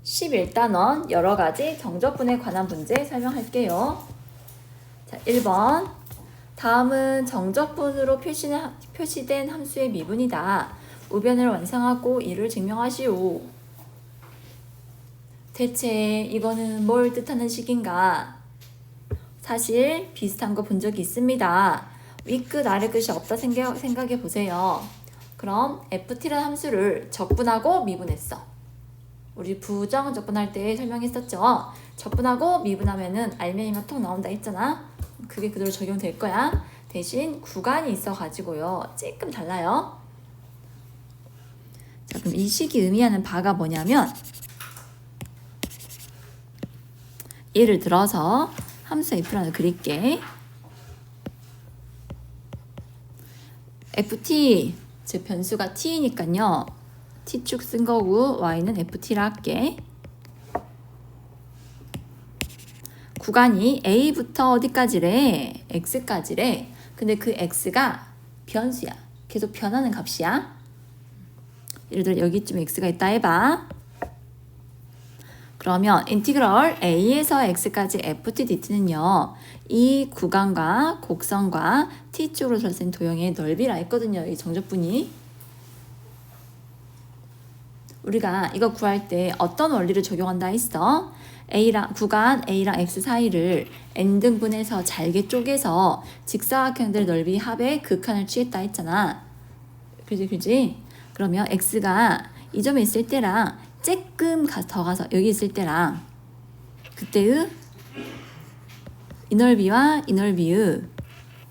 11단원 여러가지 정적분에 관한 문제 설명할게요. 자, 1번. 다음은 정적분으로 표시된 함수의 미분이다. 우변을 완성하고 이를 증명하시오. 대체 이거는 뭘 뜻하는 식인가? 사실 비슷한 거 본 적이 있습니다. 윗끝 아래끝이 없다 생각해 보세요. 그럼 ft라는 함수를 적분하고 미분했어. 우리 부정 적분할 때 설명했었죠. 적분하고 미분하면은 알맹이가 톡 나온다 했잖아. 그게 그대로 적용될 거야. 대신 구간이 있어 가지고요, 조금 달라요. 자, 그럼 이 식이 의미하는 바가 뭐냐면, 예를 들어서 함수 f라는 그릴게. ft, 즉 변수가 t니까요. t축 쓴 거고 y는 ft라 할게. 구간이 a부터 어디까지래? x까지래. 근데 그 x가 변수야. 계속 변하는 값이야. 예를 들어 여기쯤 x가 있다 해봐. 그러면 인티그럴 a에서 x까지 ft dt는요, 이 구간과 곡선과 t쪽으로 설정된 도형의 넓이라 했거든요. 이 정적분이. 우리가 이거 구할 때 어떤 원리를 적용한다 했어? 구간 A랑 X 사이를 n등분해서 잘게 쪼개서 직사각형들 넓이 합의 극한을 취했다 했잖아. 그지? 그러면 X가 이 점에 있을 때랑 조금 더 가서 여기 있을 때랑 그때의 이 넓이와 이 넓이의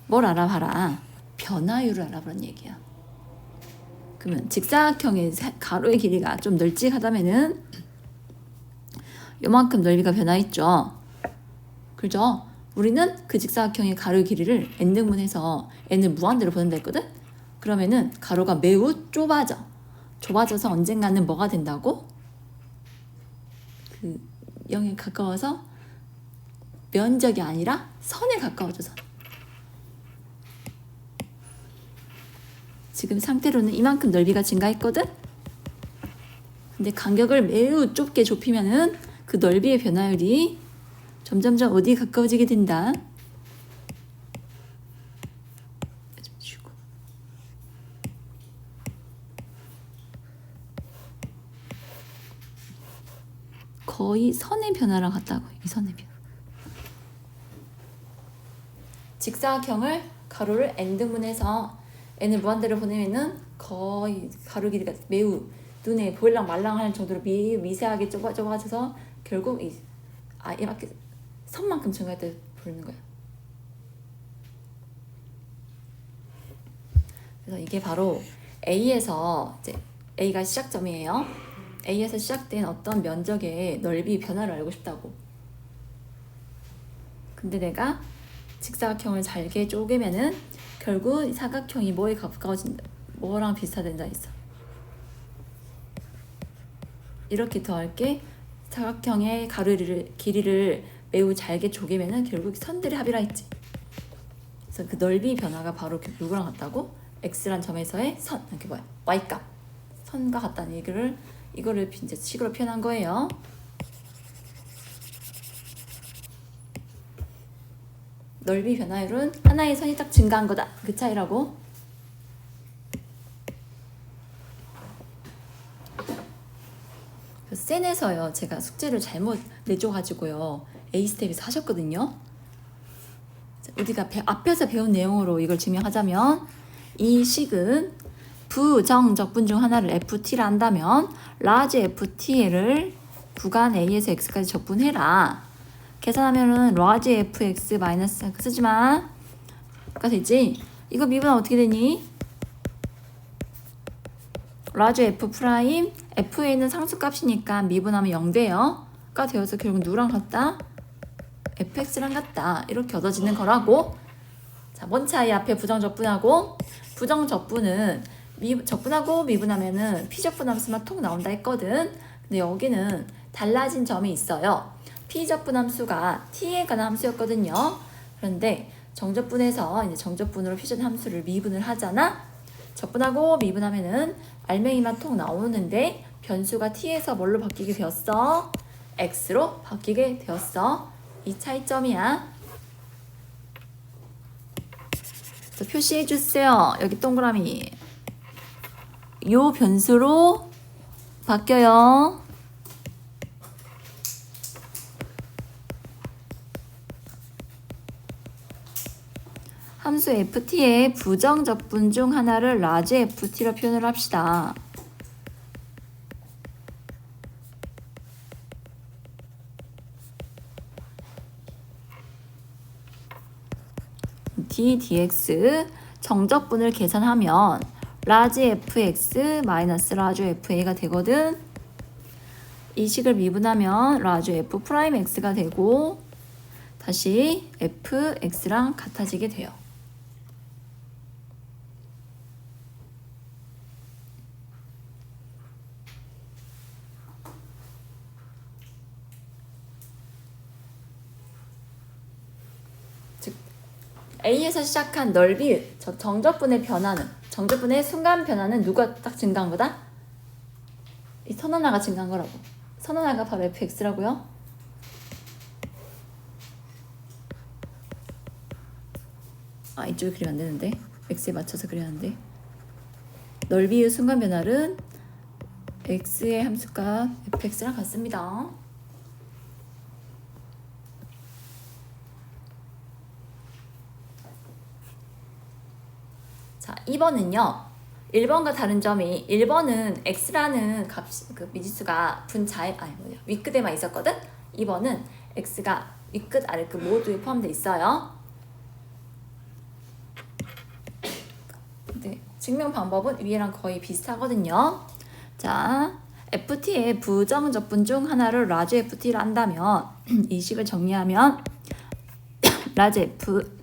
뭘 알아봐라? 변화율을 알아보란 얘기야. 그러면 직사각형의 가로의 길이가 좀 널찍하다면은 요만큼 넓이가 변화했죠. 그죠? 우리는 그 직사각형의 가로의 길이를 n등분해서 n을 무한대로 보낸다 했거든? 그러면은 가로가 매우 좁아져. 좁아져서 언젠가는 뭐가 된다고? 그 0에 가까워서 면적이 아니라 선에 가까워져서. 지금 상태로는 이만큼 넓이가 증가했거든? 근데 간격을 매우 좁게 좁히면은 그 넓이의 변화율이 점점점 어디에 가까워지게 된다. 거의 선의 변화랑 같다고. 이 선의 변화. 직사각형을 가로를 n등분해서 n을 무한대로 보내면은 거의 가로 길이가 매우 눈에 보일랑 말랑할 정도로 미세하게 좁아져서 결국 이렇게 선만큼 증가할 때 보이는 거야. 그래서 이게 바로 A에서 이제 A가 시작점이에요. A에서 시작된 어떤 면적의 넓이 변화를 알고 싶다고. 근데 내가 직사각형을 잘게 쪼개면은 결국 사각형이 뭐에 가까워진다, 뭐랑 비슷하된다 했어. 이렇게 더할게. 사각형의 길이를 매우 잘게 쪼개면은 결국 선들의 합이라 했지. 그래서 그 넓이 변화가 바로 누구랑 같다고? x란 점에서의 선, 이렇게 뭐야? y값. 선과 같다는 이거를 이제 식으로 표현한 거예요. 넓이 변화율은 하나의 선이 딱 증가한 거다. 그 차이라고. 센에서요, 제가 숙제를 잘못 내줘가지고요, A스텝에서 하셨거든요. 우리가 앞에서 배운 내용으로 이걸 증명하자면, 이 식은 부정적분 중 하나를 FT라 한다면 large FT를 구간 A에서 X까지 적분해라. 계산하면은 large fx 마이너스 쓰지마. 가 되지? 이거 미분하면 어떻게 되니? large f 프라임 f에는 상수값이니까 미분하면 0돼요. 가 되어서 결국 누구랑 같다? fx랑 같다. 이렇게 얻어지는 거라고. 자, 뭔 차이? 앞에 부정적분하고 부정적분은 적분하고 미분하면은 피적분 함수만 톡 나온다 했거든. 근데 여기는 달라진 점이 있어요. 피적분 함수가 t에 관한 함수였거든요. 그런데 정적분에서 이제 정적분으로 표준 함수를 미분을 하잖아. 적분하고 미분하면은 알맹이만 톡 나오는데 변수가 t에서 뭘로 바뀌게 되었어? x로 바뀌게 되었어. 이 차이점이야. 표시해 주세요. 여기 동그라미. 요 변수로 바뀌어요. 함수 ft의 부정 적분 중 하나를 라지 ft로 표현을 합시다. dx 정적분을 계산하면 라지 fx 마이너스 라지 fa가 되거든. 이 식을 미분하면 라지 f 프라임 x가 되고 다시 fx랑 같아지게 돼요. A에서 시작한 넓이, 정적분의 변화는, 정적분의 순간 변화는 누가 딱 증가한 거다? 이 선하나가 증가한 거라고. 선하나가 바로 fx라고요. 아, 이쪽에 그리면 안 되는데. x에 맞춰서 그려야 하는데. 넓이의 순간 변화는 x의 함수값 fx랑 같습니다. 자, 2번은요. 1번과 다른 점이 1번은 x라는 값, 그 미지수가 분자에 윗끝에만 있었거든. 2번은 x가 윗끝, 아래끝 모두에 포함되어 있어요. 근데 증명 방법은 위에랑 거의 비슷하거든요. 자, ft의 부정 적분 중 하나를 라지 ft로 한다면 이 식을 정리하면 라지 f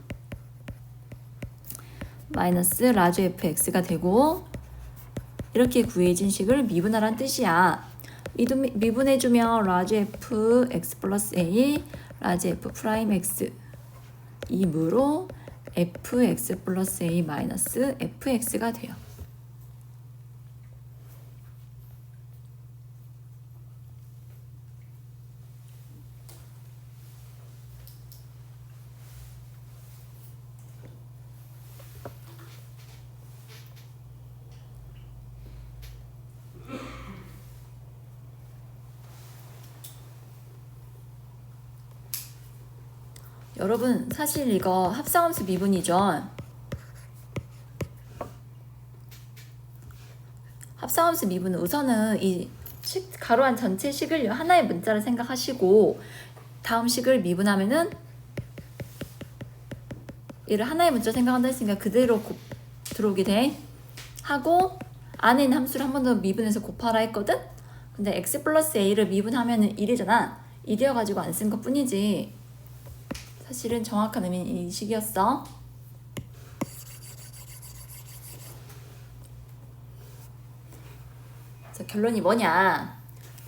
마이너스 라지 fx가 되고 이렇게 구해진 식을 미분하란 뜻이야. 미분해주면 라지 f x 플러스 a 라지 f 프라임 x 이므로 fx 플러스 a 마이너스 fx가 돼요. 여러분 사실 이거 합성함수 미분이죠. 합성함수 미분은 우선은 이 가로한 전체 식을 하나의 문자를 생각하시고 다음 식을 미분하면은 얘를 하나의 문자 생각한다 했으니까 그대로 들어오게 돼. 하고 안에 있는 함수를 한 번 더 미분해서 곱하라 했거든. 근데 x 플러스 a를 미분하면은 1이잖아. 1이어가지고 안 쓴 것 뿐이지 사실은 정확한 의미는 이 식이었어. 자, 결론이 뭐냐?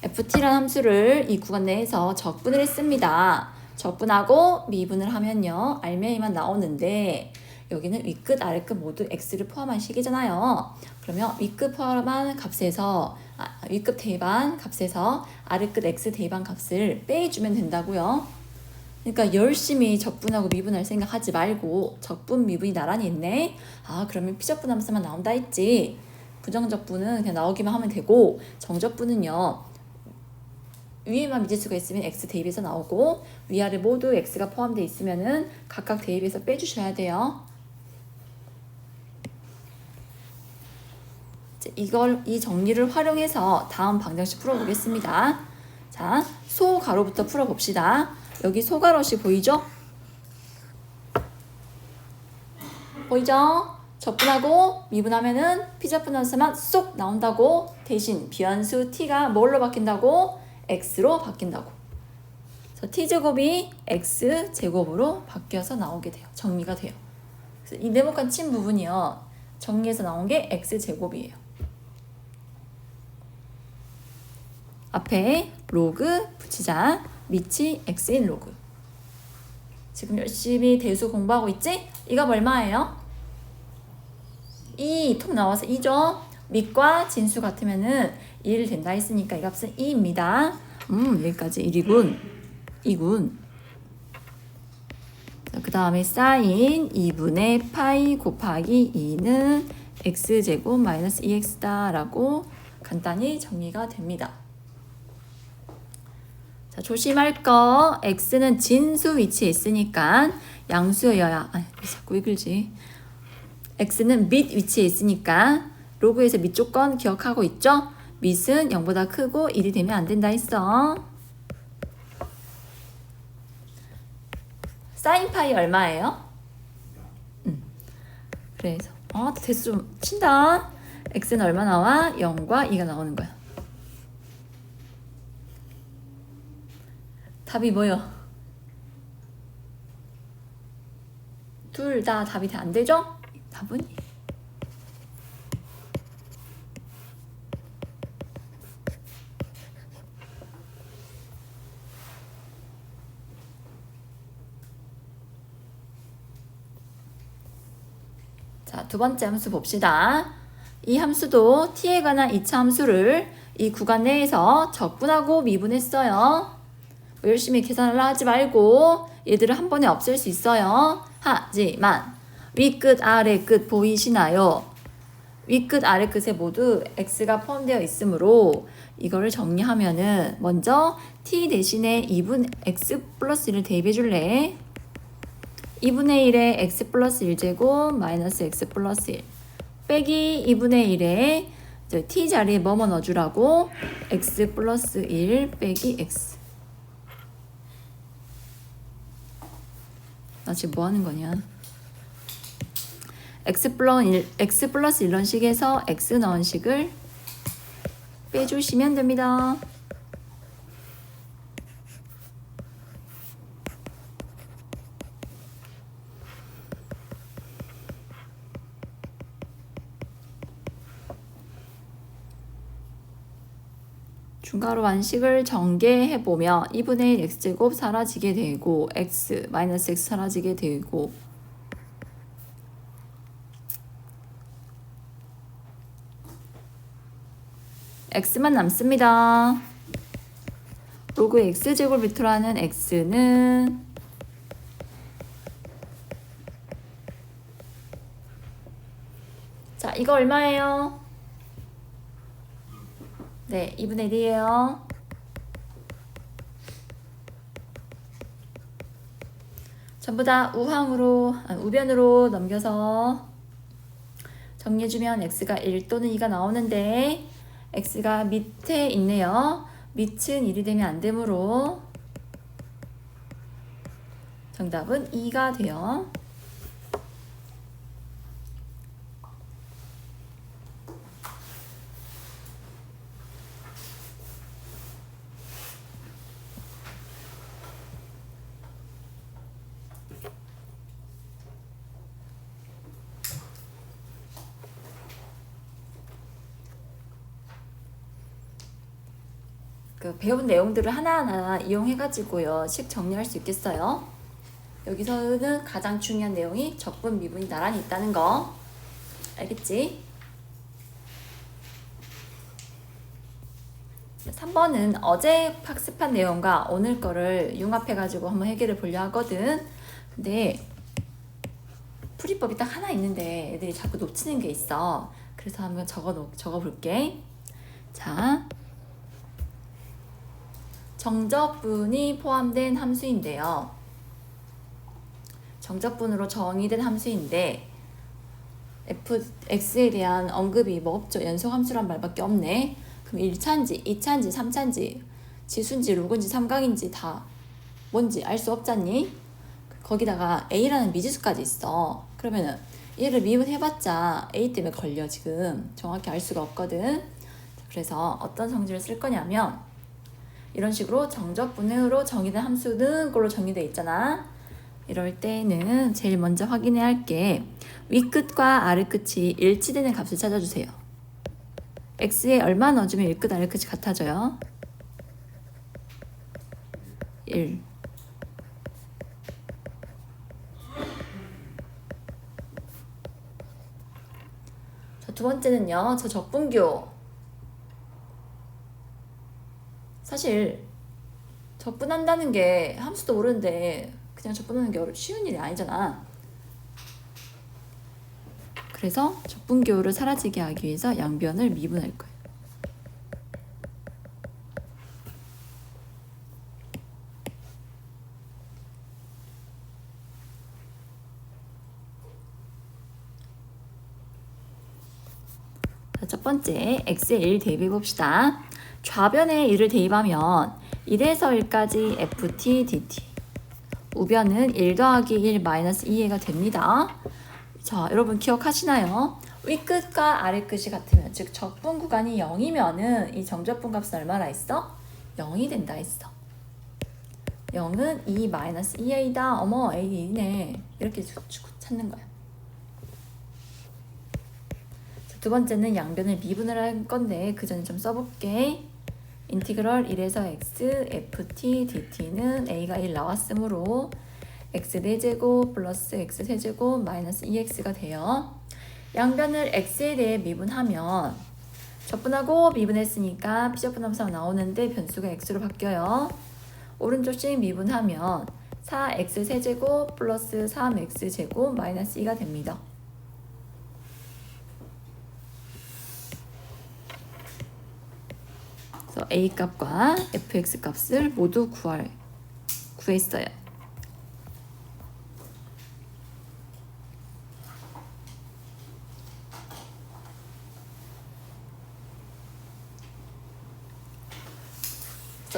ft라는 함수를 이 구간 내에서 적분을 했습니다. 적분하고 미분을 하면요. 알맹이만 나오는데 여기는 윗끝, 아래끝 모두 x를 포함한 식이잖아요. 그러면 윗끝 포함한 값에서 윗끝 대입한 값에서 아래끝 x 대입한 값을 빼주면 된다고요. 그러니까 열심히 적분하고 미분할 생각하지 말고 적분, 미분이 나란히 있네. 아, 그러면 피적분 함수만 나온다 했지. 부정적분은 그냥 나오기만 하면 되고 정적분은요. 위에만 미지수가 있으면 x 대입해서 나오고 위아래 모두 x가 포함되어 있으면은 각각 대입해서 빼주셔야 돼요. 이 정리를 활용해서 다음 방정식 풀어보겠습니다. 자, 소가로부터 풀어봅시다. 여기 소가로씩 보이죠? 보이죠? 적분하고 미분하면은 피적분 함수만 쏙 나온다고. 대신 변수 t가 뭘로 바뀐다고? x로 바뀐다고. 그래서 t제곱이 x제곱으로 바뀌어서 나오게 돼요. 정리가 돼요. 그래서 이 네모칸 친 부분이요. 정리해서 나온 게 x제곱이에요. 앞에 로그 붙이자. 밑이 x인 로그. 지금 열심히 대수 공부하고 있지? 이거 얼마예요? 2 통 나와서 2죠? 밑과 진수 같으면은 1 된다 했으니까 이 값은 2입니다. 여기까지 1이군. 2군. 그 다음에 사인 2분의 파이 곱하기 2는 x제곱 마이너스 2x다 라고 간단히 정리가 됩니다. 자, 조심할 거 x는 진수 위치에 있으니까 양수여야 자꾸 읽을지. x는 밑 위치에 있으니까 로그에서 밑 조건 기억하고 있죠? 밑은 0보다 크고 1이 되면 안 된다 했어. 사인 파이 얼마예요? 그래서 대수 좀 친다. x는 얼마 나와? 0과 2가 나오는 거야. 답이 뭐요? 둘 다 답이 안 되죠? 답은 자, 두 번째 함수 봅시다. 이 함수도 t에 관한 2차 함수를 이 구간 내에서 적분하고 미분했어요. 열심히 계산을 하지 말고 얘들을 한 번에 없앨 수 있어요. 하지만 윗끝 아래끝 보이시나요? 윗끝 아래끝에 모두 x가 포함되어 있으므로 이거를 정리하면은 먼저 t 대신에 2분 x 플러스 1을 대입해 줄래? 2분의 1에 x 플러스 1제곱 마이너스 x 플러스 1 빼기 2분의 1에 t 자리에 뭐뭐 넣어주라고? x 플러스 1 빼기 x. 나 지금 뭐 하는 거냐? x 플러스 1런 식에서 x 넣은 식을 빼주시면 됩니다. 중괄호 완식을 전개해보면 2분의 1 x제곱 사라지게 되고 x 마이너스 x 사라지게 되고 x만 남습니다. 로그 x제곱 밑으로 하는 x는 자, 이거 얼마예요? 네, 2분의 1이에요. 전부 다 우변으로 넘겨서 정리해주면 x가 1 또는 2가 나오는데 x가 밑에 있네요. 밑은 1이 되면 안 되므로 정답은 2가 돼요. 그 배운 내용들을 하나하나 이용해가지고요 식 정리할 수 있겠어요. 여기서는 가장 중요한 내용이 적분 미분이 나란히 있다는 거 알겠지? 3번은 어제 학습한 내용과 오늘 거를 융합해가지고 한번 해결해 보려 하거든. 근데 풀이법이 딱 하나 있는데 애들이 자꾸 놓치는 게 있어. 그래서 한번 적어 볼게. 자, 정적분이 포함된 함수인데요. 정적분으로 정의된 함수인데 fx에 대한 언급이 뭐 없죠. 연속함수란 말밖에 없네. 그럼 1차인지 2차인지 3차인지 지수인지 로그인지 삼각인지 다 뭔지 알 수 없잖니? 거기다가 a라는 미지수까지 있어. 그러면은 얘를 미분해봤자 a 때문에 걸려. 지금 정확히 알 수가 없거든. 그래서 어떤 성질을 쓸 거냐면 이런 식으로 정적분으로 정의된 함수는 걸로 정의되어 있잖아. 이럴 때는 제일 먼저 확인해야 할 게 윗끝과 아래끝이 일치되는 값을 찾아주세요. x에 얼마 넣어주면 윗끝 아래끝이 같아져요? 1. 두 번째는요. 저 적분교. 사실 적분한다는 게 함수도 모르는데 그냥 적분하는 게 쉬운 일이 아니잖아. 그래서 적분교를 사라지게 하기 위해서 양변을 미분할 거예요. 첫 번째, x에 1 대입해 봅시다. 좌변에 1을 대입하면 1에서 1까지 ft dt. 우변은 1 더하기 1 마이너스 2a가 됩니다. 자, 여러분 기억하시나요? 윗끝과 아래끝이 같으면, 즉 적분 구간이 0이면은 이 정적분 값은 얼마나 있어? 0이 된다 했어. 0은 2 마이너스 2a다. 어머, a이네. 이렇게 찾는 거야. 두 번째는 양변을 미분을 할 건데 그 전에 좀 써볼게. 인티그럴 1에서 x ft dt는 a가 1 나왔으므로 x 4제곱 플러스 x 세제곱 마이너스 2x가 돼요. 양변을 x에 대해 미분하면 적분하고 미분했으니까 피적분함수가 나오는데 변수가 x로 바뀌어요. 오른쪽씩 미분하면 4x 세제곱 플러스 3x 제곱 마이너스 2가 됩니다. 그래서 a 값과 fx 값을 모두 구했어요.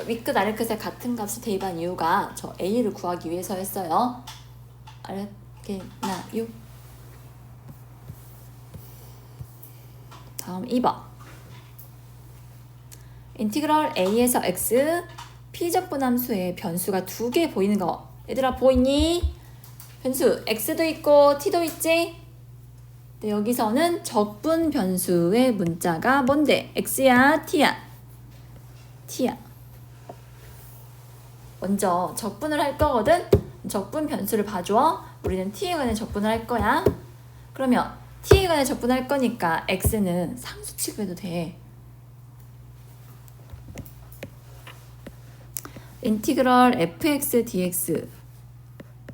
윗끝 아래끝에 같은 값을 대입한 이유가 저 a를 구하기 위해서였어요. 알겠나요? 다음 2번. 인티그럴 a에서 x 피적분함수에 변수가 2개 보이는 거. 얘들아 보이니? 변수 x도 있고 t도 있지? 근데 여기서는 적분 변수의 문자가 뭔데? x야 t야? t야. 먼저 적분을 할 거거든? 적분 변수를 봐줘. 우리는 t에 관해 적분을 할 거야. 그러면 t에 관해 적분할 거니까 x는 상수 취급해도 돼. 인티그럴 fx dx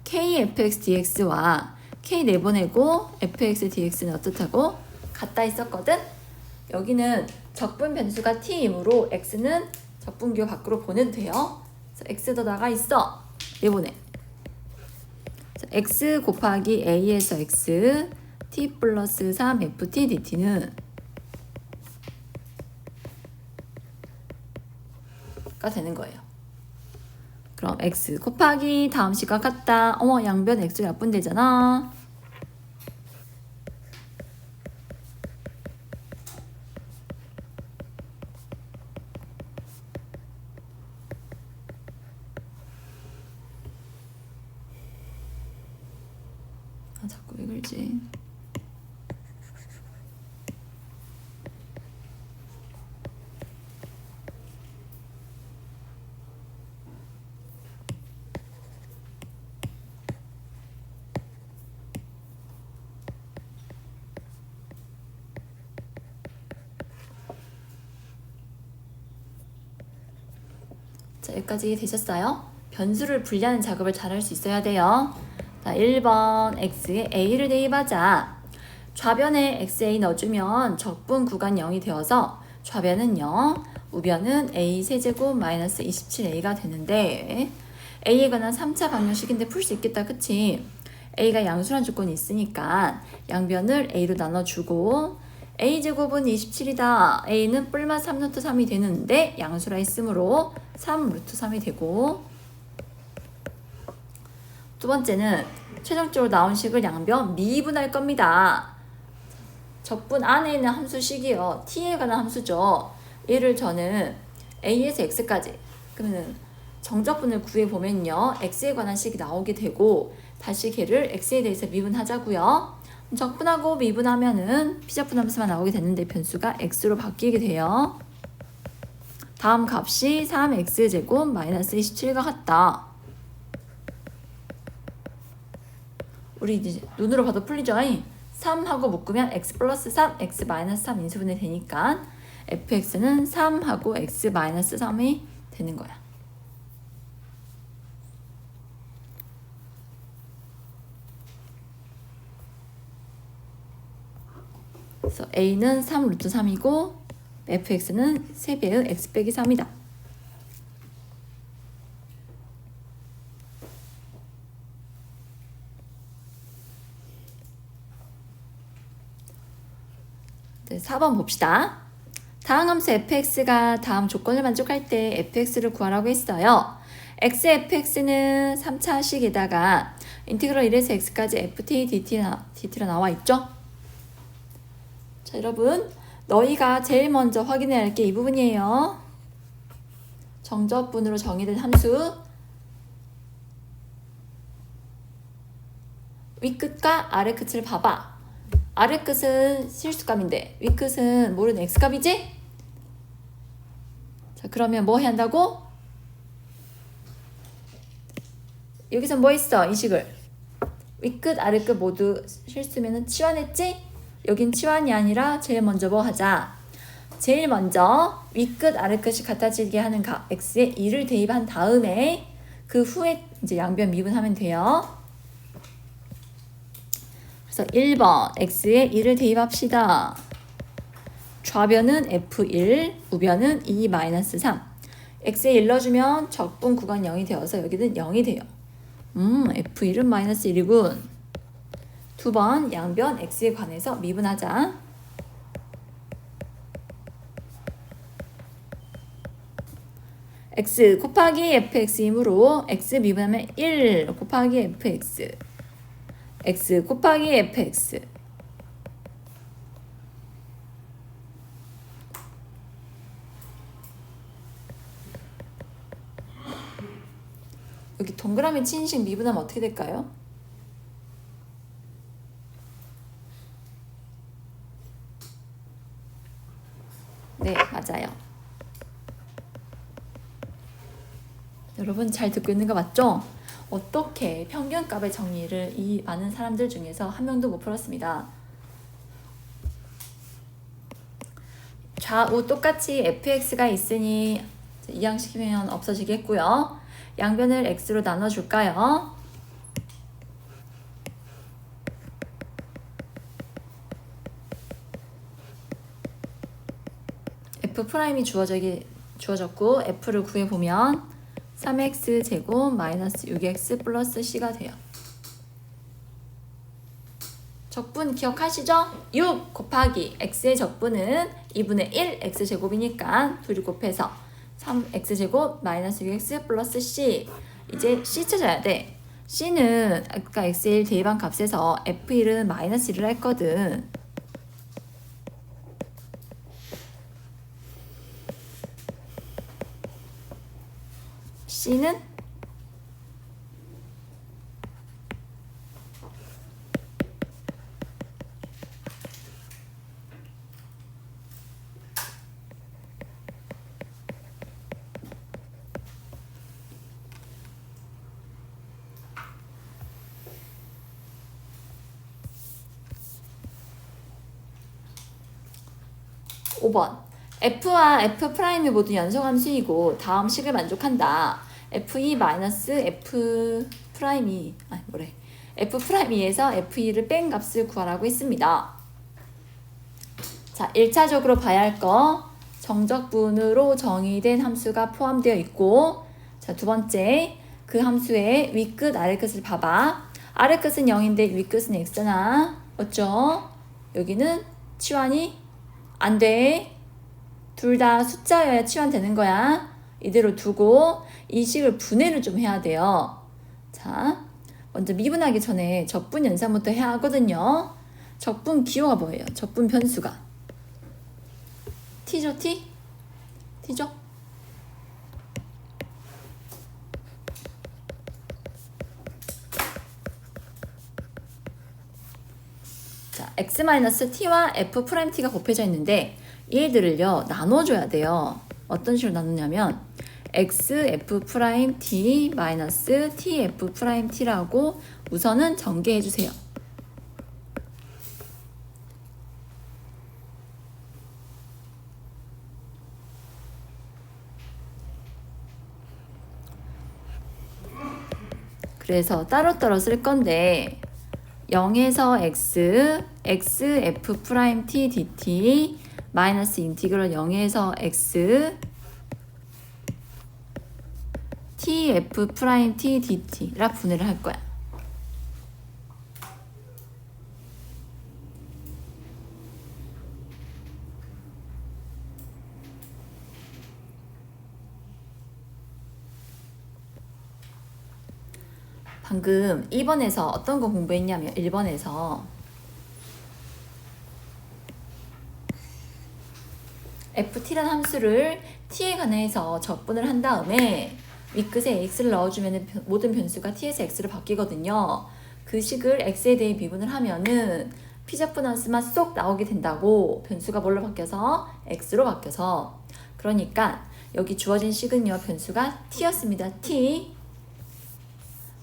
k fx dx와 k 내보내고 fx dx는 어떻다고? 같다 있었거든? 여기는 적분 변수가 t이므로 x는 적분교 밖으로 보내도 돼요. x도 나가 있어. 내보내. x 곱하기 a에서 x t 플러스 3ft dt는 가 되는 거예요. 그럼 x 곱하기 다음 식과 같다. 어머, 양변 x가 몇 분 되잖아. 자꾸 왜 그러지? 자, 여기까지 되셨어요? 변수를 분리하는 작업을 잘 할 수 있어야 돼요. 자, 1번 x에 a를 대입하자. 좌변에 xa 넣어주면 적분 구간 0이 되어서 좌변은 0, 우변은 a 세제곱 마이너스 27a가 되는데 a에 관한 3차 방정식인데 풀 수 있겠다, 그치? a가 양수란 조건이 있으니까 양변을 a로 나눠주고 a제곱은 27이다. a는 뿔마 3루트 3이 되는데 양수라 했으므로 3루트 3이 되고, 두 번째는 최종적으로 나온 식을 양변 미분할 겁니다. 적분 안에 있는 함수식이요. t에 관한 함수죠. 얘를 저는 a에서 x까지, 그러면 정적분을 구해보면요. x에 관한 식이 나오게 되고 다시 걔를 x에 대해서 미분하자고요. 적분하고 미분하면은 피적분 함수만 나오게 되는데 변수가 x로 바뀌게 돼요. 다음 값이 3x제곱 마이너스 27과 같다. 우리 이제 눈으로 봐도 풀리죠? 3하고 묶으면 x 플러스 3, x 마이너스 3 인수분해 되니까 fx는 3하고 x 마이너스 3이 되는 거야. 그래서 a는 3 루트 3이고 fx는 3배의 x 빼기 3이다. 네, 4번 봅시다. 다음 함수 fx가 다음 조건을 만족할 때 fx를 구하라고 했어요. xfx는 3차식에다가 인티그럴 1에서 x까지 ft dt가 나와 있죠? 자, 여러분 너희가 제일 먼저 확인해야 할 게 이 부분이에요. 정적분으로 정의된 함수 윗끝과 아래끝을 봐봐. 아래끝은 실수값인데 윗끝은 모르는 x값이지? 자, 그러면 뭐 해야 한다고? 여기서 뭐 있어? 이 식을 윗끝 아래끝 모두 실수면은 치환했지? 여긴 치환이 아니라 제일 먼저 뭐 하자? 제일 먼저 윗끝 아래끝이 같아지게 하는 값 x에 2를 대입한 다음에 그 후에 이제 양변 미분하면 돼요. 그래서 1번 x에 2를 대입합시다. 좌변은 f1, 우변은 2-3. x에 1 넣어주면 적분 구간 0이 되어서 여기는 0이 돼요. f1은 마이너스 1이군. 두 번 양변 x에 관해서 미분하자. x 곱하기 fx이므로 x 미분하면 1 곱하기 fx x 곱하기 fx 여기 동그라미 친 식 미분하면 어떻게 될까요? 네, 맞아요. 여러분 잘 듣고 있는 거 맞죠? 어떻게 평균값의 정리를 이 많은 사람들 중에서 한 명도 못 풀었습니다. 좌우 똑같이 fx가 있으니 이항시키면 없어지겠고요. 양변을 x로 나눠줄까요? f'이 주어졌고 f를 구해보면 3x 제곱 마이너스 6x 플러스 c가 돼요. 적분 기억하시죠? 6 곱하기 x의 적분은 2분의 1 x제곱이니까 둘이 곱해서 3x 제곱 마이너스 6x 플러스 c. 이제 c 찾아야 돼. c는 아까 x에 1 대입한 값에서 f1은 마이너스 1을 했거든. c는 (5번) f와 f'이 모두 연속함수이고 다음 식을 만족한다. f2 마이너스 f'이 f'에서 f2를 뺀 값을 구하라고 했습니다. 자, 1차적으로 봐야 할 거 정적분으로 정의된 함수가 포함되어 있고, 자, 두 번째 그 함수의 윗끝 아래끝을 봐봐. 아래끝은 0인데 윗끝은 x잖아. 맞죠? 여기는 치환이 안 돼. 둘 다 숫자여야 치환되는 거야. 이대로 두고 이 식을 분해를 좀 해야 돼요. 자, 먼저 미분하기 전에 적분 연산부터 해야 하거든요. 적분 기호가 뭐예요? 적분 변수가 t죠, t? t죠? 자, x-t와 f't가 곱해져 있는데 얘들을요 나눠줘야 돼요. 어떤 식으로 나누냐면 xf'(t) 마이너스 tf't라고 우선은 전개해 주세요. 그래서 따로따로 쓸 건데 0에서 x, x f 프라임 t dt 마이너스 인티그럴 0에서 x t f 프라임 t dt라 분해를 할 거야. 방금 2번에서 어떤 거 공부했냐면 1번에서 ft라는 함수를 t에 관해서 적분을 한 다음에 윗끝에 x를 넣어주면 모든 변수가 t에서 x로 바뀌거든요. 그 식을 x에 대해 미분을 하면은 p적분 함수만 쏙 나오게 된다고. 변수가 뭘로 바뀌어서? x로 바뀌어서. 그러니까 여기 주어진 식은요, 변수가 t였습니다. t.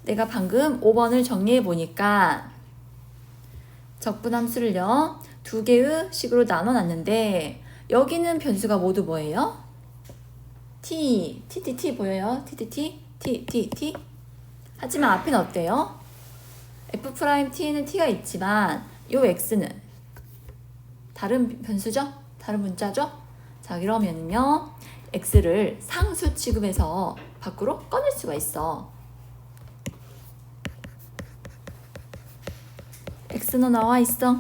내가 방금 5번을 정리해 보니까 적분 함수를요, 두 개의 식으로 나눠 놨는데 여기는 변수가 모두 뭐예요? t, t 보여요? t. 하지만 앞에는 어때요? f't에는 t가 있지만 요 x는 다른 변수죠? 다른 문자죠? 자, 그러면은요, x를 상수 취급해서 밖으로 꺼낼 수가 있어. x는 나와 있어.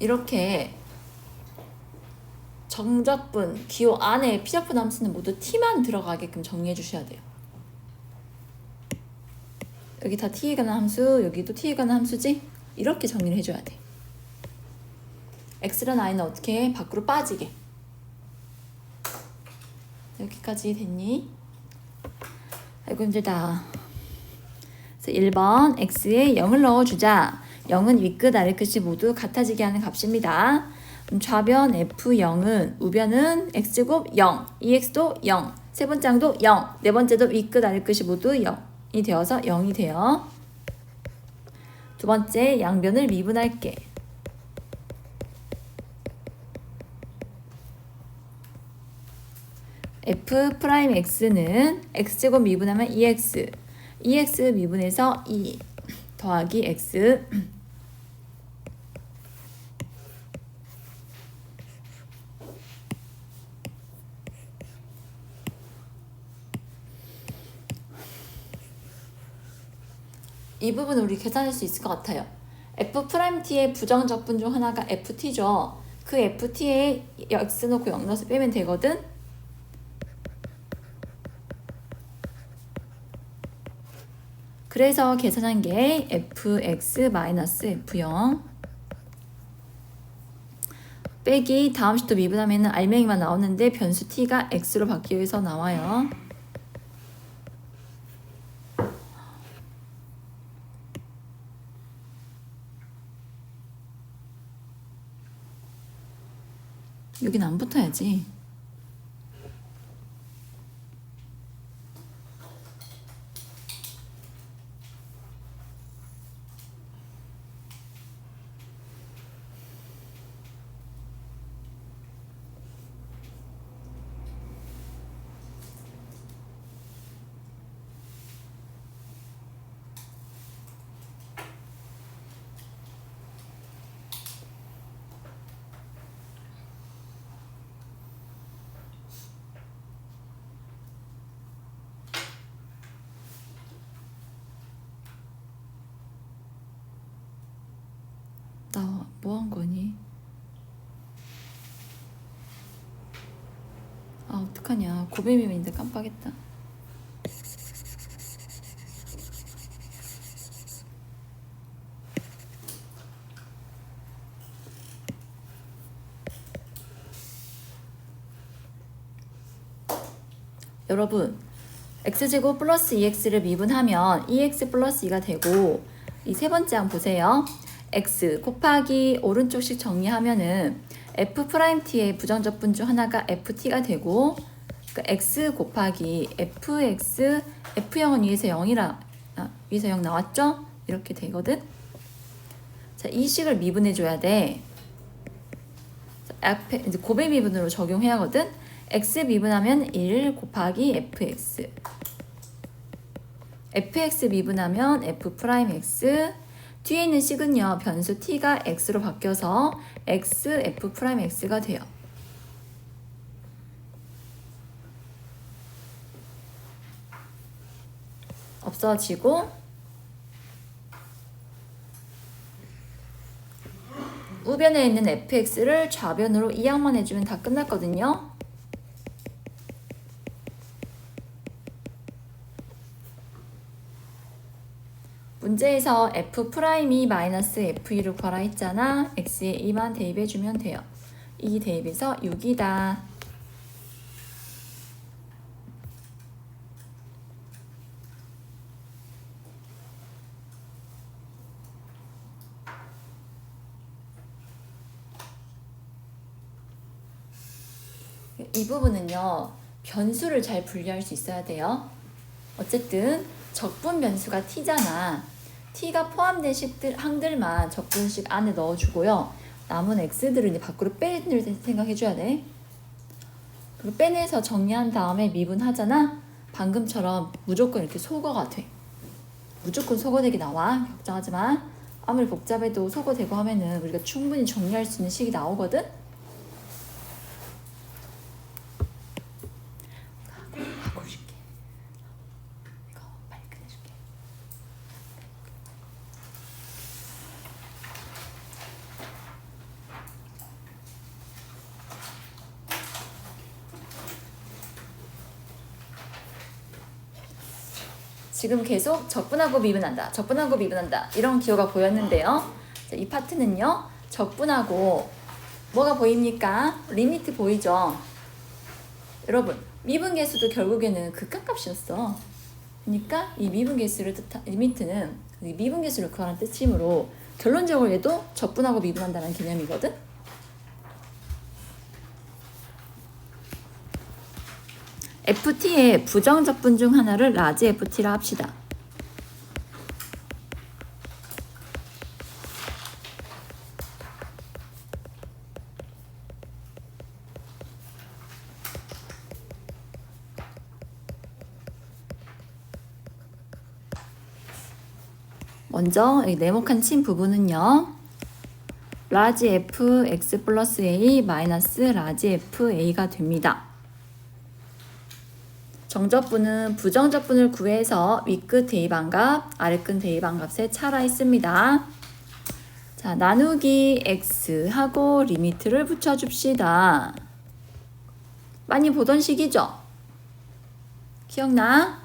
이렇게 정적분, 기호 안에 피적분 함수는 모두 t만 들어가게끔 정리해 주셔야 돼요. 여기 다 t에 관한 함수, 여기도 t에 관한 함수지? 이렇게 정리를 해줘야 돼. x랑 y는 어떻게 해? 밖으로 빠지게. 여기까지 됐니? 아이고 힘들다. 그래서 1번 x에 0을 넣어주자. 0은 윗끝 아래끝이 모두 같아지게 하는 값입니다. 좌변 f0은 우변은 x제곱 0, 2x도 0, 세 번째 항도 0, 네 번째도 윗끝 아래끝이 모두 0이 되어서 0이 돼요. 두 번째 양변을 미분할게. f'x는 x제곱 미분하면 2x, 2x 미분해서 2 더하기 x 이 부분을 우리 계산할 수 있을 것 같아요. f't의 부정적분 중 하나가 ft죠. 그 ft에 x 넣고 0 넣어서 빼면 되거든. 그래서 계산한 게 fx-f0 빼기 다음 식도 미분하면 알맹이만 나오는데 변수 t가 x로 바뀌어서 나와요. 여긴 안 붙어야지. 나 뭐 한 거니? 아, 어떡하냐. 고배미인데 깜빡했다. 여러분, x제곱 플러스 2x를 미분하면 2x 플러스 2가 되고, 이 세 번째 항 보세요. x 곱하기 오른쪽씩 정리하면은 f't의 부정적분 중 하나가 ft가 되고, 그러니까 x 곱하기 fx, f0은 위에서 0이라 위에서 0 나왔죠? 이렇게 되거든. 자, 이 식을 미분해 줘야 돼. 앞에 이제 곱의 미분으로 적용해야 하거든. x 미분하면 1 곱하기 fx. fx 미분하면 f 프라임 x. 뒤에 있는 식은요, 변수 t가 x로 바뀌어서 x f 프라임 x가 돼요. 없어지고 우변에 있는 fx를 좌변으로 이항만 해주면 다 끝났거든요. 문제에서 f'이 마이너스 f2를 구하라 했잖아. x에 2만 대입해주면 돼요. 2 대입해서 6이다. 이 부분은요, 변수를 잘 분리할 수 있어야 돼요. 어쨌든 적분 변수가 t잖아. t가 포함된 항들만 적분식 안에 넣어주고요. 남은 x들을 이제 밖으로 빼낼 생각해줘야 돼. 그리고 빼내서 정리한 다음에 미분하잖아. 방금처럼 무조건 이렇게 소거가 돼. 무조건 소거되기 나와. 걱정하지 마. 아무리 복잡해도 소거되고 하면은 우리가 충분히 정리할 수 있는 식이 나오거든. 지금 계속 적분하고 미분한다. 적분하고 미분한다. 이런 기호가 보였는데요. 자, 이 파트는요. 적분하고 뭐가 보입니까? 리미트 보이죠? 여러분, 미분계수도 결국에는 극한값이었어. 그러니까 이 미분계수를 뜻한 리미트는 미분계수를 구하는 뜻이므로 결론적으로 얘도 적분하고 미분한다는 개념이거든. FT의 부정적분 중 하나를 라지 FT라 합시다. 먼저 이 네모칸 친 부분은요. 라지 F X 플러스 A 마이너스 라지 F A가 됩니다. 정적분은 부정적분을 구해서 윗끝 대입한값, 아래끝 대입한값의 차라 있습니다. 자, 나누기 x하고 리미트를 붙여줍시다. 많이 보던 식이죠? 기억나?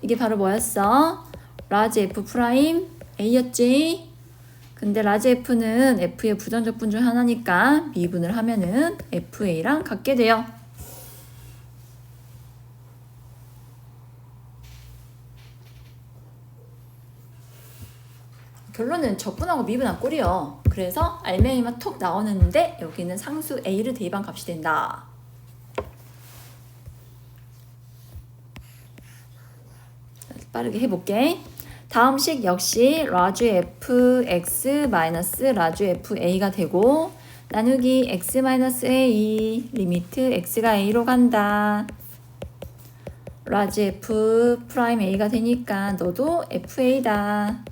이게 바로 뭐였어? 라지 f 프라임 a였지? 근데 라지 f는 f의 부정적분 중 하나니까 미분을 하면은 fa랑 같게 돼요. 결론은 적분하고 미분한 꼴이요. 그래서 알맹이만 톡 나오는데 여기는 상수 a를 대입한 값이 된다. 빠르게 해볼게. 다음 식 역시 라지 fx 마이너스 라지 fa가 되고 나누기 x 마이너스 a 리미트 x가 a로 간다. 라지 f 프라임 a가 되니까 너도 fa다.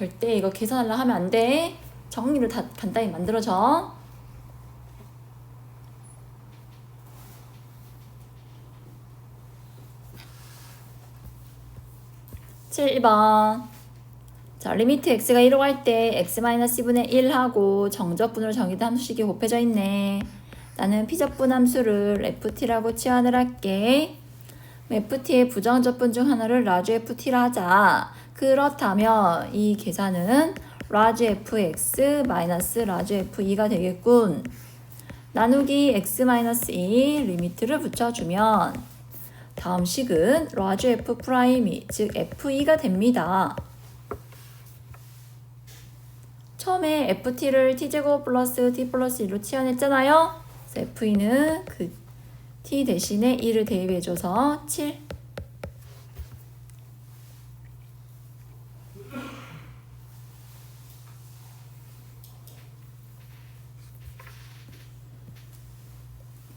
절대 이거 계산하려 하면 안 돼. 정리를 다 간단히 만들어줘. (7번) 자, 리미트 x가 1로 갈 때 x-2분의 1 하고 정적분으로 정의된 함수식이 곱해져 있네. 나는 피적분 함수를 ft라고 치환을 할게. ft의 부정적분 중 하나를 라지 ft라 하자. 그렇다면 이 계산은 라지 fx 마이너스 라지 f2가 되겠군. 나누기 x-2 리미트를 붙여주면 다음 식은 라지 f 프라임이 즉 f2가 됩니다. 처음에 ft를 t제곱 플러스 t 플러스 1로 치환했잖아요. 그래서 f는 그 t 대신에 1을 대입해줘서 7.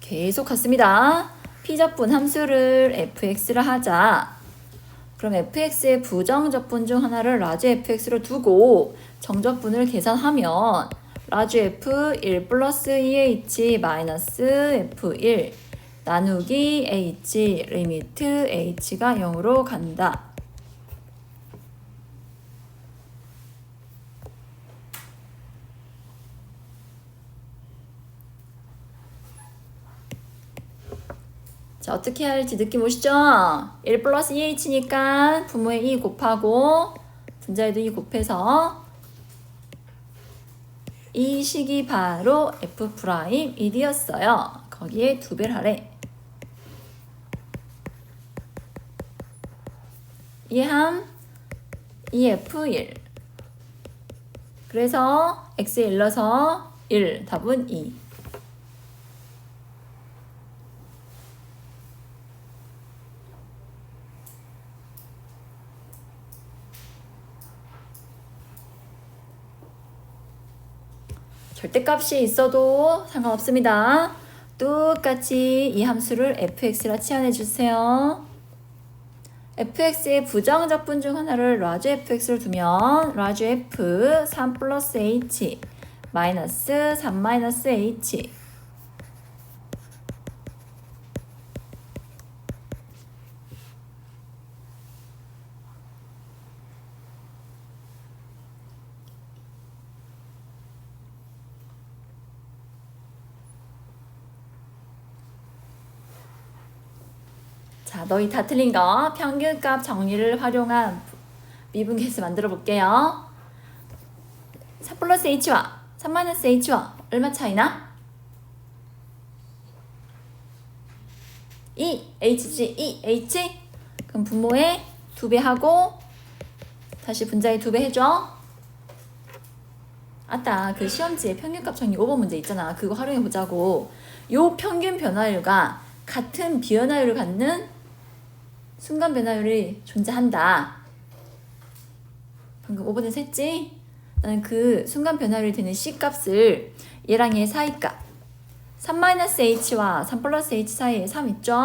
계속 같습니다. p적분 함수를 fx를 하자. 그럼 fx의 부정적분 중 하나를 라지 fx로 두고 정적분을 계산하면 라지 f 1 플러스 2h 마이너스 f1 나누기 h 리미트 h가 0으로 간다. 자, 어떻게 할지 느낌 오시죠? 1 플러스 2h니까 분모에 2 곱하고 분자에도 2 곱해서 이 식이 바로 f'1이었어요. 거기에 2배를 하래. 이함 2f1. 그래서 x에 일러서 1, 답은 2. 절대값이 있어도 상관없습니다. 똑같이 이 함수를 fx라 치환해 주세요. fx의 부정적분 중 하나를 라지 fx를 두면 라지 f 3 플러스 h 마이너스 3 마이너스 h 자, 너희 다 틀린 거 평균값 정리를 활용한 미분 계수 만들어 볼게요. 4 플러스 h와 3 마이너스 h와 얼마 차이나? 2h지 2h. 그럼 분모에 2배 하고 다시 분자에 2배 해줘. 아따, 그 시험지에 평균값 정리 5번 문제 있잖아. 그거 활용해 보자고. 요 평균 변화율과 같은 비변화율을 갖는 순간 변화율이 존재한다. 방금 5번에서 했지? 나는 그 순간 변화율이 되는 C값을 얘랑 얘 사이값 3-H와 3 플러스 H 사이에 3 있죠?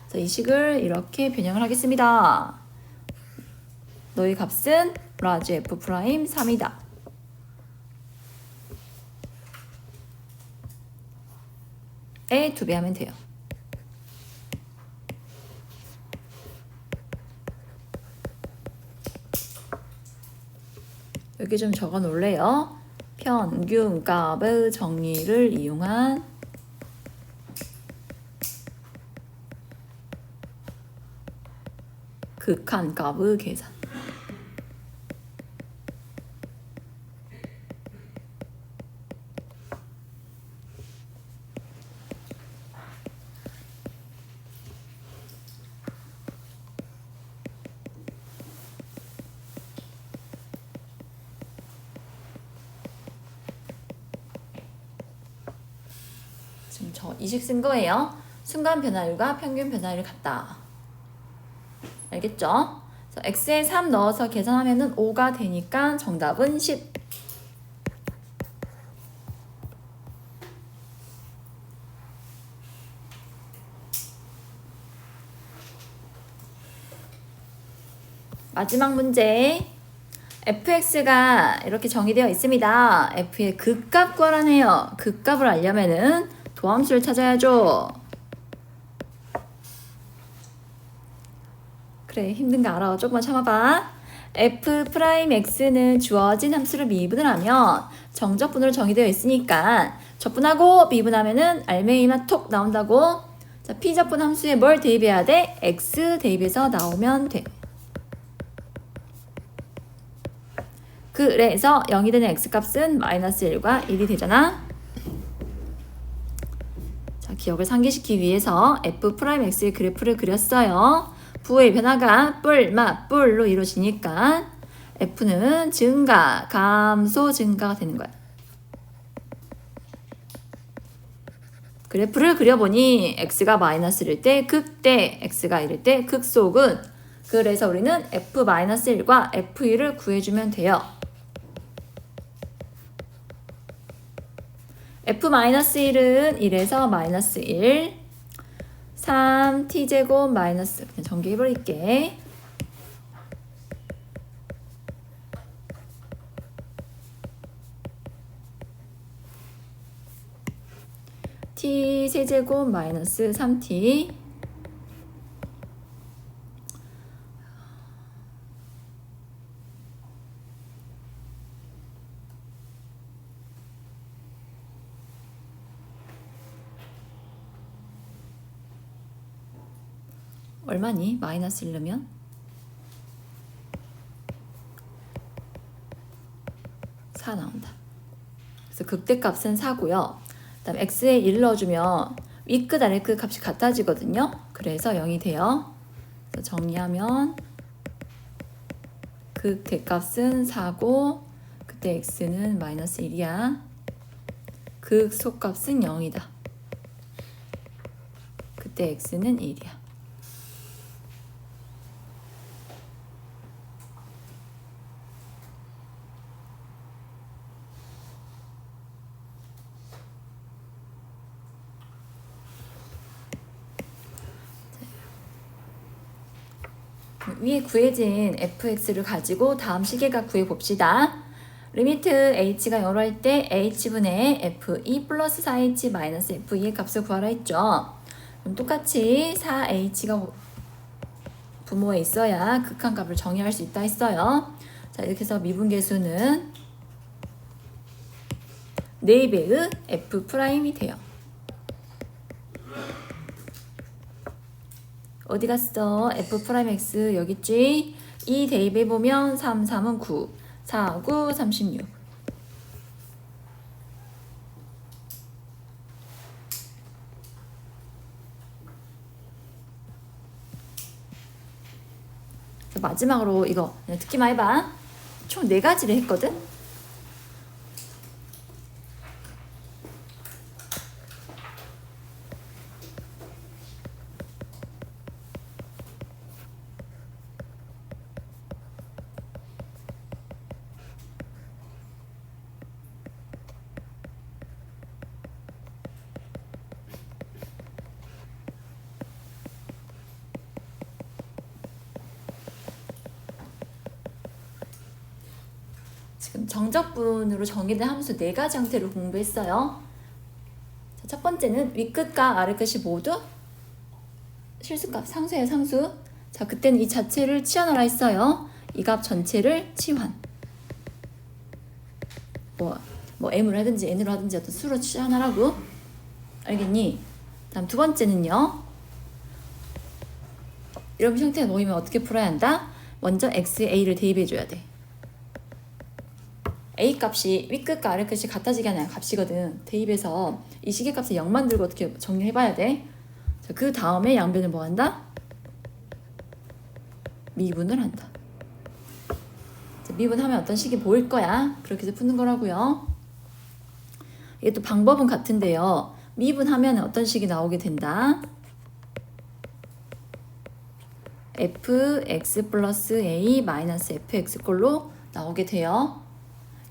그래서 이 식을 이렇게 변형을 하겠습니다. 너희 값은 라지 F' 3이다. 에 2배 하면 돼요. 여기 좀 적어 놓을래요. 평균값의 정리를 이용한 극한값의 계산. 지금 저 이 식 쓴 거예요. 순간 변화율과 평균 변화율을 같다. 알겠죠? 그래서 x에 3 넣어서 계산하면은 5가 되니까 정답은 10. 마지막 문제. fx가 이렇게 정의되어 있습니다. f의 극값 구하라네요. 극값을 알려면은 도함수를 찾아야죠. 그래, 힘든 거 알아. 조금만 참아봐. f'x는 주어진 함수를 미분을 하면 정적분으로 정의되어 있으니까 적분하고 미분하면은 알맹이만 톡 나온다고. 자, p적분 함수에 뭘 대입해야 돼? x 대입해서 나오면 돼. 그래서 0이 되는 x값은 마이너스 1과 1이 되잖아. 자, 기억을 상기시키기 위해서 f'x의 그래프를 그렸어요. 부의 변화가 뿔, 마, 뿔로 이루어지니까 f는 증가, 감소, 증가가 되는 거야. 그래프를 그려보니 x가 마이너스일 때 극대, x가 1일 때 극소근. 그래서 우리는 f-1과 f1을 구해주면 돼요. f-1은 1에서 마이너스 1, 3t제곱 마이너스, 그냥 전개해버릴게. t 세제곱 마이너스 3t 얼마니? 마이너스 1넣으면 4 나온다. 그래서 극대값은 4고요. 그 다음 x에 1 넣어주면 위끝 아래끝 값이 같아지거든요. 그래서 0이 돼요. 그래서 정리하면 극대값은 4고 그때 x는 마이너스 1이야. 극소값은 0이다. 그때 x는 1이야. 위에 구해진 fx를 가지고 다음 시계각 구해봅시다. 리미트 h가 0로 할 때 h분의 f2 플러스 4h 마이너스 f2의 값을 구하라 했죠. 그럼 똑같이 4h가 분모에 있어야 극한값을 정의할 수 있다 했어요. 자, 이렇게 해서 미분계수는 4배의 f'이 돼요. 어디 갔어? f'x 여기 있지? 이 대입해보면 3, 3은 9, 4, 9, 36. 마지막으로 이거 듣기만 해봐. 총 4가지를 했거든? 지금 정적분으로 정의된 함수 4가지 형태를 공부했어요. 자, 첫 번째는 윗끝과 아래끝이 모두 실수값, 상수예요, 상수. 자, 그때는 이 자체를 치환하라 했어요. 이 값 전체를 치환. 뭐 m으로 하든지 n으로 하든지 어떤 수로 치환하라고. 알겠니? 다음 두 번째는요. 이런 형태가 놓이면 어떻게 풀어야 한다? 먼저 x에 a를 대입해줘야 돼. a 값이 윗끝과 아래끝이 같아지게 하는 값이거든. 대입해서 이 시계값을 0 만들고 어떻게 정리해봐야 돼. 자, 그 다음에 양변을 뭐 한다? 미분을 한다. 자, 미분하면 어떤 식이 보일 거야. 그렇게 해서 푸는 거라고요. 이게 또 방법은 같은데요. 미분하면 어떤 식이 나오게 된다. fx 플러스 a 마이너스 fx 꼴로 나오게 돼요.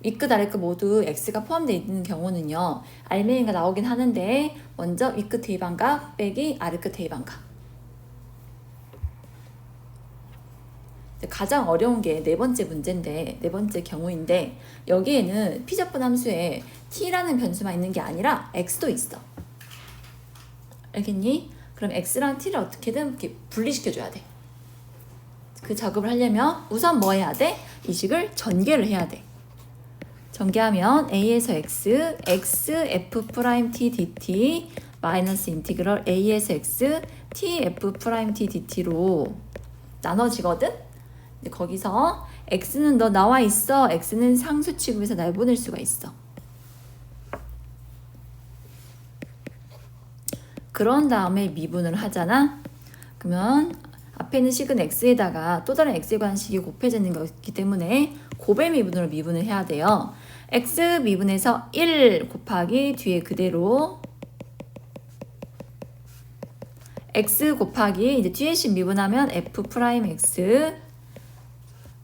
윗끝 아래끝 모두 x가 포함되어 있는 경우는요. 알맹이가 나오긴 하는데 먼저 윗끝 대입한각 빼기 아래끝 대입한각. 가장 어려운 게 네 번째 문제인데, 네 번째 경우인데 여기에는 피접분 함수에 t라는 변수만 있는 게 아니라 x도 있어. 알겠니? 그럼 x랑 t를 어떻게든 이렇게 분리시켜줘야 돼. 그 작업을 하려면 우선 뭐 해야 돼? 이 식을 전개를 해야 돼. 전개하면 a에서 x, x f't dt 마이너스 인티그럴 a에서 x t f't dt로 나눠지거든? 근데 거기서 x는 너 나와 있어. x는 상수 취급해서 날 보낼 수가 있어. 그런 다음에 미분을 하잖아. 그러면 앞에 있는 식은 x에다가 또 다른 x에 관한 식이 곱해지는 거기 때문에 곱의 미분으로 미분을 해야 돼요. x 미분에서 1 곱하기 뒤에 그대로 x 곱하기 이제 뒤에 식 미분하면 f 프라임 x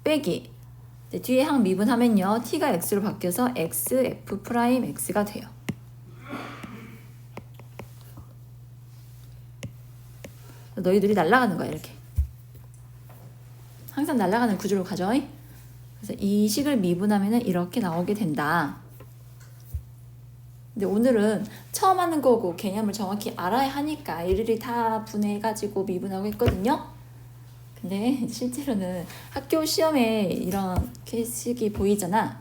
빼기 뒤에 항 미분하면요 t가 x로 바뀌어서 x f 프라임 x가 돼요. 너희들이 날아가는 거야 이렇게. 항상 날아가는 구조로 가죠. 그래서 이 식을 미분하면 이렇게 나오게 된다. 근데 오늘은 처음 하는 거고 개념을 정확히 알아야 하니까 일일이 다 분해해가지고 미분하고 했거든요. 근데 실제로는 학교 시험에 이런 식이 보이잖아.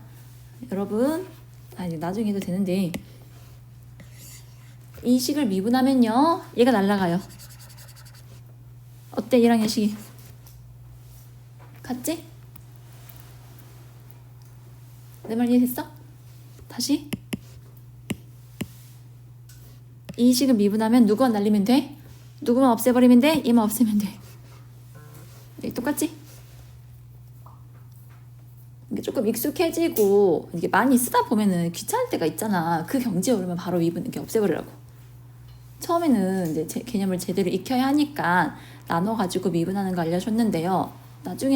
여러분, 나중에 해도 되는데 이 식을 미분하면요 얘가 날아가요. 어때 얘랑 얘 식이? 같지? 내 말 이해됐어? 다시 이 식을 미분하면 누구만 날리면 돼? 누구만 없애버리면 돼? 얘만 없애면 돼. 네, 똑같지? 이게 조금 익숙해지고 이게 많이 쓰다 보면은 귀찮을 때가 있잖아. 그 경지에 오르면 바로 미분 이렇게 없애버리라고. 처음에는 이제 개념을 제대로 익혀야 하니까 나눠가지고 미분하는 거 알려줬는데요. 나중에는